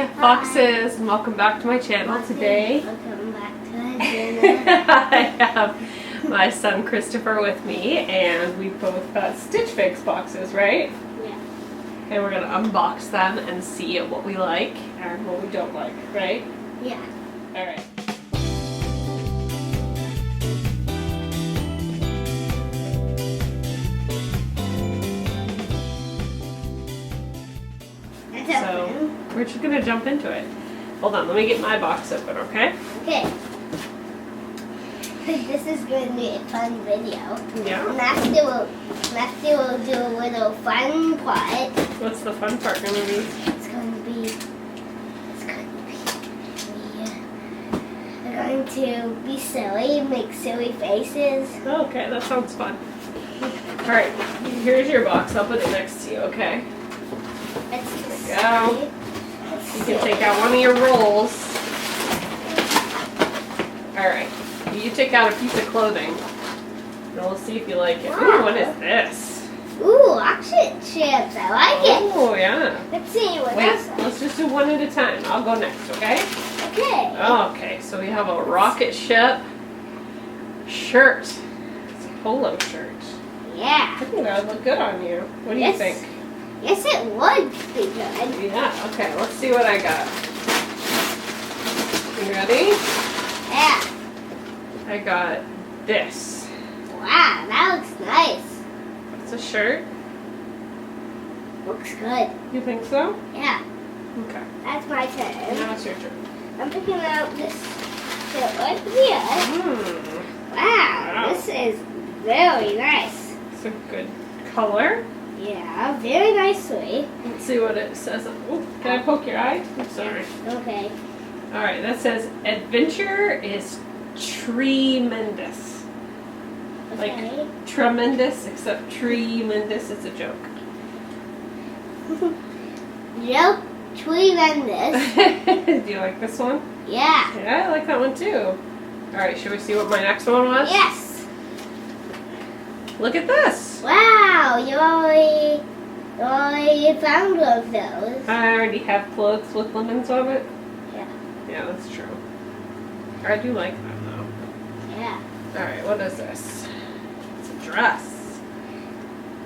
Hi, Foxes, and welcome back to my channel today. Welcome back to my channel. I have my son Christopher with me, and we both got Stitch Fix boxes, right? Yeah. And we're going to unbox them and see what we like and what we don't like, right? Yeah. Alright. So, we're just going to jump into it. Hold on, let me get my box open, okay? Okay. This is going to be a fun video. Yeah. Matthew will do a little fun part. What's the fun part going to be? We're going to be silly, make silly faces. Okay, that sounds fun. Alright, here's your box. I'll put it next to you, okay? Let's go. You can take out one of your rolls. Alright, you take out a piece of clothing. And we'll see if you like it. Ooh, what is this? Ooh, action chips. I like it. Oh, yeah. Let's see what Wait, else. let's just do one at a time. I'll go next, okay? Okay. Okay, so we have a rocket ship shirt. It's a polo shirt. Yeah. I think that would look good on you. What do you think? Yes, it would be good. Yeah, okay, let's see what I got. You ready? Yeah. I got this. Wow, that looks nice. It's a shirt. Looks good. You think so? Yeah. Okay. That's my turn. Now it's your turn. I'm picking out this shirt right here. Wow, this is very nice. It's a good color. Yeah, very nicely. Let's see what it says. Oh, can I poke your eye? I'm sorry. Okay. Alright, that says adventure is tremendous. Okay. Like tremendous, except tremendous is a joke. Yep, tremendous. Do you like this one? Yeah. Yeah, I like that one too. Alright, should we see what my next one was? Yes. Look at this. Wow, you already found one of those. I already have clothes with lemons on it. Yeah. Yeah, that's true. I do like that though. Yeah. Alright, what is this? It's a dress.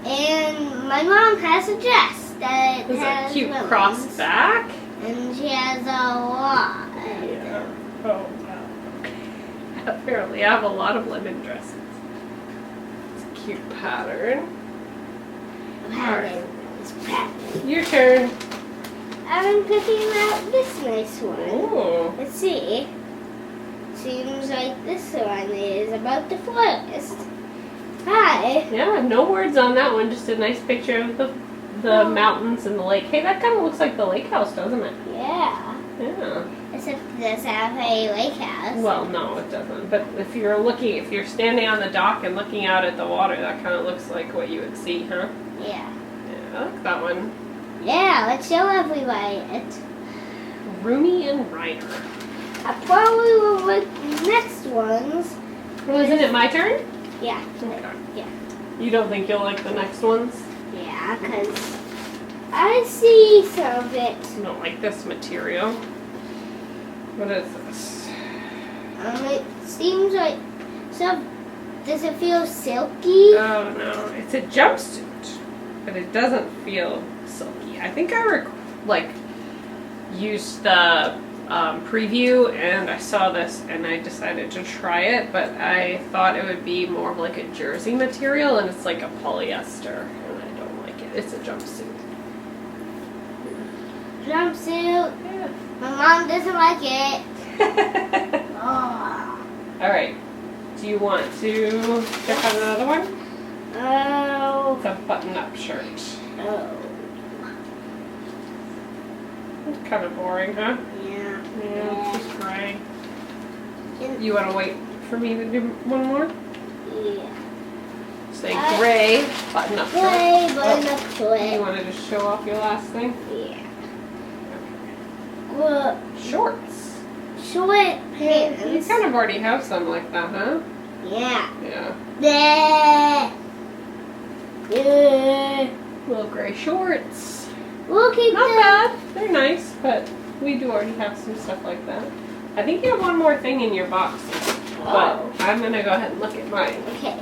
And my mom has a dress that Is has a cute lemons, cross back. and she has a lot. Yeah. Oh wow. Apparently I have a lot of lemon dresses. It's a cute pattern. Your turn. I'm picking out this nice one. Ooh. Let's see. Seems like this one is about the forest. Hi. Yeah, no words on that one. Just a nice picture of the mountains and the lake. Hey, that kind of looks like the lake house, doesn't it? Yeah. Yeah. Except it does have a lake house. Well, no, it doesn't. But if you're standing on the dock and looking out at the water, that kind of looks like what you would see, huh? Yeah. Yeah, I like that one. Yeah, let's show everybody it. Roomy and Ryder. I probably will look next ones. Well, isn't it my turn? Yeah. Okay. Yeah. You don't think you'll like the next ones? Yeah, because I see some of it. You don't like this material. What is this? It seems like does it feel silky? Oh no, it's a jumpsuit, but it doesn't feel silky. I think I used the preview and I saw this and I decided to try it, but I thought it would be more of like a jersey material, and it's like a polyester, and I don't like it. It's a jumpsuit. Jumpsuit. Yeah. My mom doesn't like it. Oh. Alright, do you want to check out another one? Oh. It's a button-up shirt. Oh. It's kind of boring, huh? Yeah. Yeah, it's just gray. You want to wait for me to do one more? Yeah. Say gray, button-up shirt. Gray, button-up shirt. You want to just show off your last thing? Yeah. Well, Shorts. short pants. You kind of already have some like that, huh? Yeah. Yeah. Yeah. Little gray shorts. We'll keep Not them. bad. They're nice, but We do already have some stuff like that. I think you have one more thing in your box. But I'm going to go ahead and look at mine. Okay.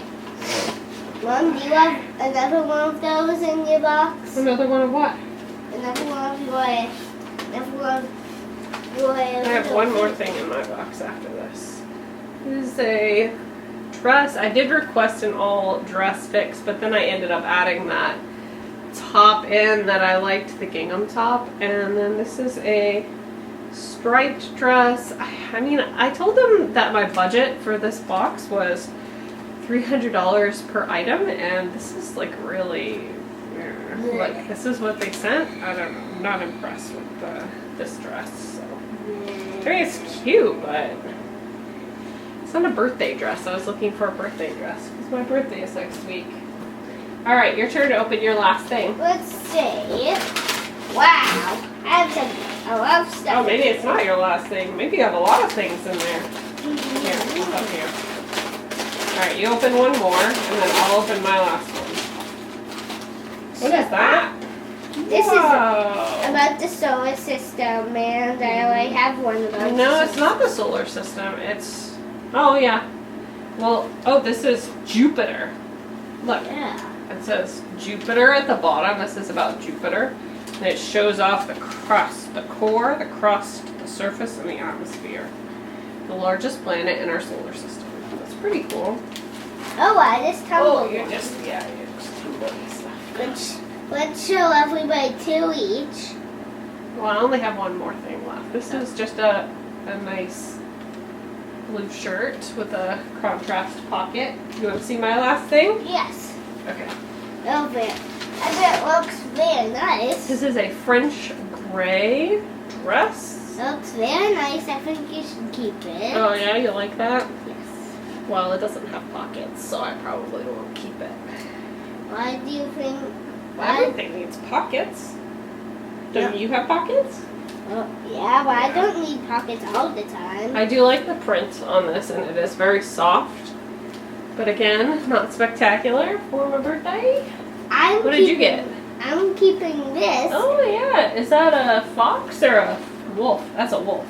Mom, do you have another one of those in your box? Another one of what? Another one of your... I have one more thing in my box after this. This is a dress. I did request an all dress fix, but then I ended up adding that top in that I liked, the gingham top. And then this is a striped dress. I mean, I told them that my budget for this box was $300 per item, and this is like really, like, this is what they sent. I don't know. I'm not impressed with this dress. So. I mean, it's cute, but it's not a birthday dress. I was looking for a birthday dress because my birthday is next week. All right, your turn to open your last thing. Let's see. Wow, I have a lot of stuff. Oh, maybe it's not your last thing. Maybe you have a lot of things in there. Here, what's up here? All right, you open one more, and then I'll open my last one. What is that? This Whoa. is about the solar system, and I already have one about No, it's not the solar system. It's, oh yeah. Well, oh, this is Jupiter. Look, Yeah. it says Jupiter at the bottom. This is about Jupiter. And it shows off the crust, the core, the crust, the surface, and the atmosphere. The largest planet in our solar system. That's pretty cool. Oh, I just tumbled. Oh, you're just tumbling stuff. Let's show everybody two each. Well, I only have one more thing left. This is just a nice blue shirt with a contrast pocket. You want to see my last thing? Yes. Okay. Oh, I bet it looks very nice. This is a French gray dress. It looks very nice. I think you should keep it. Oh yeah, you like that? Yes. Well, it doesn't have pockets, so I probably won't keep it. Why do you think? Everything needs pockets. Don't you have pockets? Oh, yeah, but I don't need pockets all the time. I do like the print on this, and it is very soft. But again, not spectacular for my birthday. What did you get? I'm keeping this. Oh yeah, is that a fox or a wolf? That's a wolf.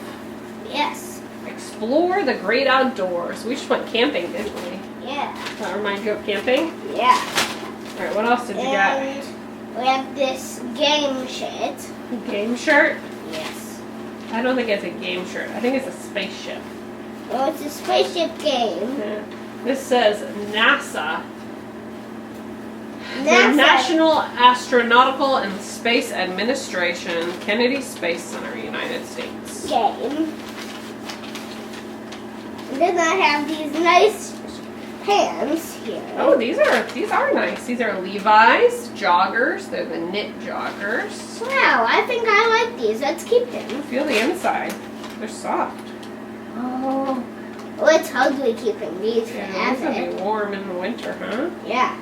Yes. Explore the great outdoors. We just went camping, didn't we? Yeah. That remind you of camping? Yeah. Alright, what else did you And we have this game shirt. get? Game shirt? Yes. I don't think it's a game shirt. I think it's a spaceship. Well, it's a spaceship game. Yeah. This says NASA. The NASA. National Astronautical and Space Administration, Kennedy Space Center, United States. Game. And then I have these nice pants here. Oh, these are nice. These are Levi's joggers. They're the knit joggers. Wow, I think I like these. Let's keep them. Feel the inside. They're soft. Oh. We're totally keeping these Yeah, these forever. will be warm in the winter, huh? Yeah.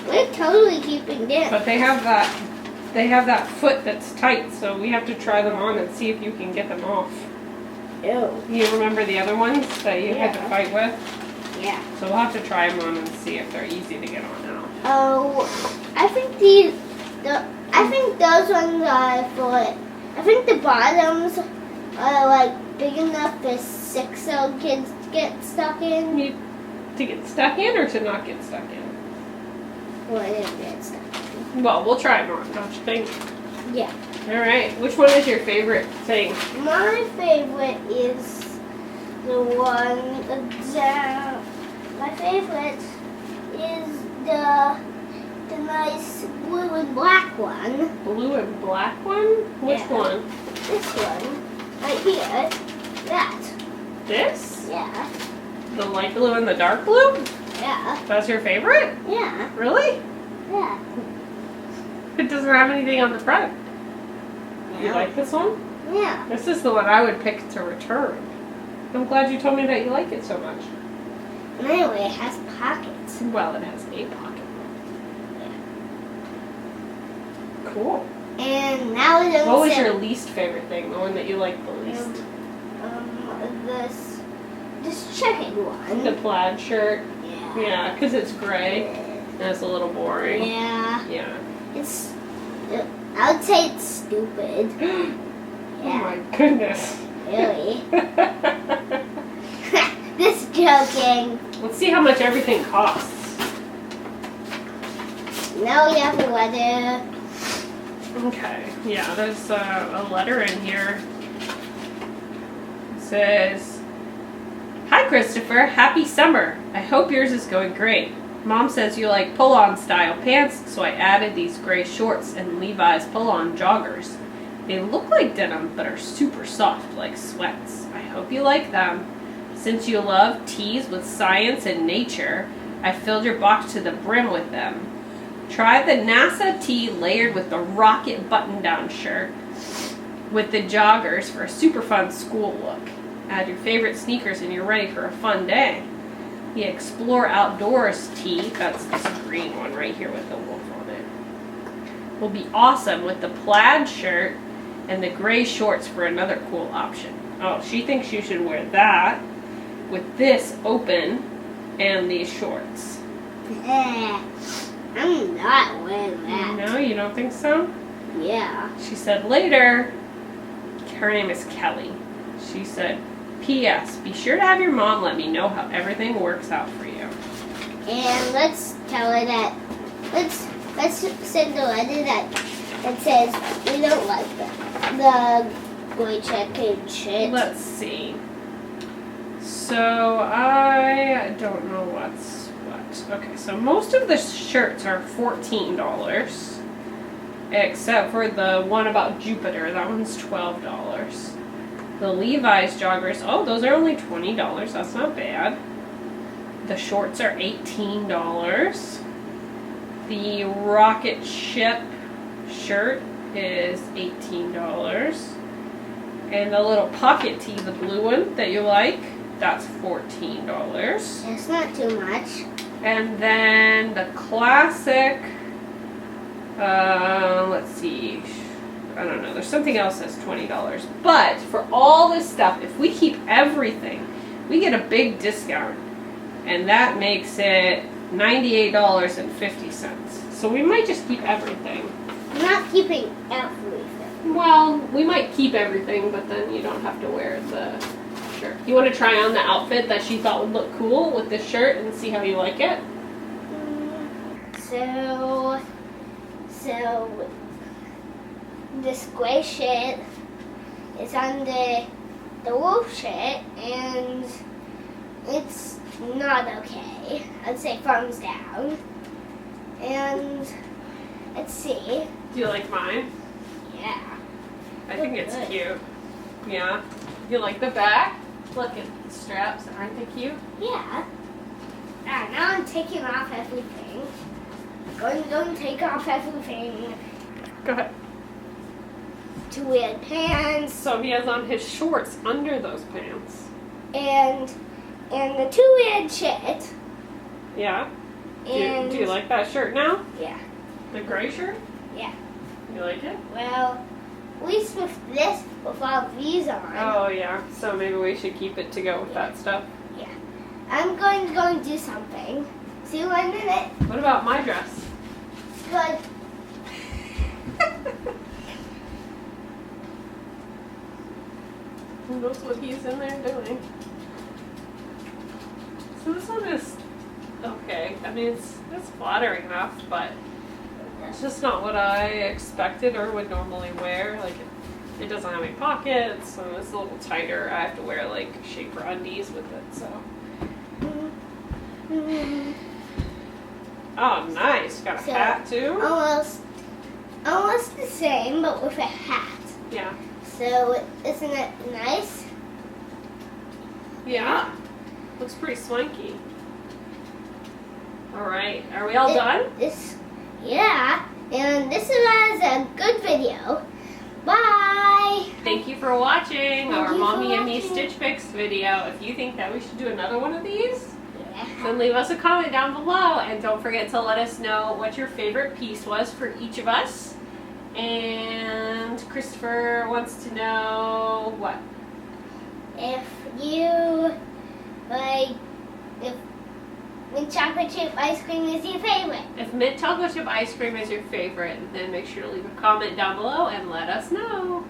We're totally keeping them. But they have that foot that's tight, so we have to try them on and see if you can get them off. Ew. You remember the other ones that you had to Yeah. fight with? Yeah. So we'll have to try them on and see if they're easy to get on now. Oh, I think I think those ones are for. I think the bottoms are like big enough for 6-year-old kids to get stuck in. To get stuck in or to not get stuck in? Well, I didn't get stuck in. Well, we'll try them on, don't you think? Yeah. All right. Which one is your favorite thing? My favorite is the one that. My favorite is the nice blue and black one. Blue and black one? Which Yeah. one? This one. Right here. That. This? Yeah. The light blue and the dark blue? Yeah. That's your favorite? Yeah. Really? Yeah. It doesn't have anything on the front. You Yeah. like this one? Yeah. This is the one I would pick to return. I'm glad you told me that you like it so much. And anyway, it has pockets. Well, it has a pocket. Cool. And now it doesn't What was say- your least favorite thing? The one that you liked the least? This checkered one. The plaid shirt? Yeah. Yeah, because it's gray and it's a little boring. Yeah. Yeah. It's. I would say it's stupid. Oh my goodness. Really? Just joking. Let's see how much everything costs. Now we have a letter. Okay, yeah, there's a letter in here. It says, "Hi Christopher, happy summer. I hope yours is going great. Mom says you like pull-on style pants, so I added these gray shorts and Levi's pull-on joggers. They look like denim, but are super soft, like sweats. I hope you like them. Since you love tees with science and nature, I filled your box to the brim with them. Try the NASA tee layered with the rocket button-down shirt with the joggers for a super fun school look. Add your favorite sneakers and you're ready for a fun day. The Explore Outdoors tee," that's this green one right here with the wolf on it, "will be awesome with the plaid shirt and the gray shorts for another cool option." Oh, she thinks you should wear that with this open and these shorts. I'm not wearing that. No, you don't think so? Yeah. She said later, her name is Kelly. She said, "P.S. Be sure to have your mom let me know how everything works out for you." And let's tell her that. Let's send a letter that says we don't like the gray checkered shirt. Let's see. So I don't know what's what. Okay, so most of the shirts are $14, except for the one about Jupiter. That one's $12. The Levi's joggers, oh, those are only $20. That's not bad. The shorts are $18. The rocket ship shirt is $18. And the little pocket tee, the blue one that you like, that's $14. That's not too much. And then the classic, let's see, I don't know, there's something else that's $20. But for all this stuff, if we keep everything, we get a big discount. And that makes it $98.50. So we might just keep everything. I'm not keeping everything. Well, we might keep everything, but then you don't have to wear the shirt. You want to try on the outfit that she thought would look cool with this shirt and see how you like it? So this gray shirt is under the wolf shirt, and it's not okay. I'd say thumbs down. And let's see. Do you like mine? Yeah. I think it's good. cute. Yeah. You like the back? Look at the straps. Aren't they cute? Yeah. Ah, now I'm taking off everything. Going to take off everything. Go ahead. To wear pants So he has on his shorts under those pants. and the two-weird shirt. Yeah. And Do you like that shirt now? Yeah. The gray shirt? Yeah. You like it? Well, at least with this, with all these on. Oh yeah. So maybe we should keep it to go with that stuff. Yeah. I'm going to go and do something. See you in a minute. What about my dress? Good. Who knows what he's in there doing? So this one is okay. I mean, it's flattering enough, but it's just not what I expected or would normally wear. Like it doesn't have any pockets, so it's a little tighter. I have to wear like shaper undies with it. So oh, nice. Got a So, hat too. Almost the same, but with a hat. Yeah. So isn't it nice? Yeah. Looks pretty swanky. All right. Are we all done? Yeah. And this was a good video. Bye. Thank you for watching our you for Mommy and Me watching. Stitch Fix video. If you think that we should do another one of these, Yeah. then leave us a comment down below. And don't forget to let us know what your favorite piece was for each of us. And Christopher wants to know what? If you like, if mint chocolate chip ice cream is your favorite. If mint chocolate chip ice cream is your favorite, then make sure to leave a comment down below and let us know.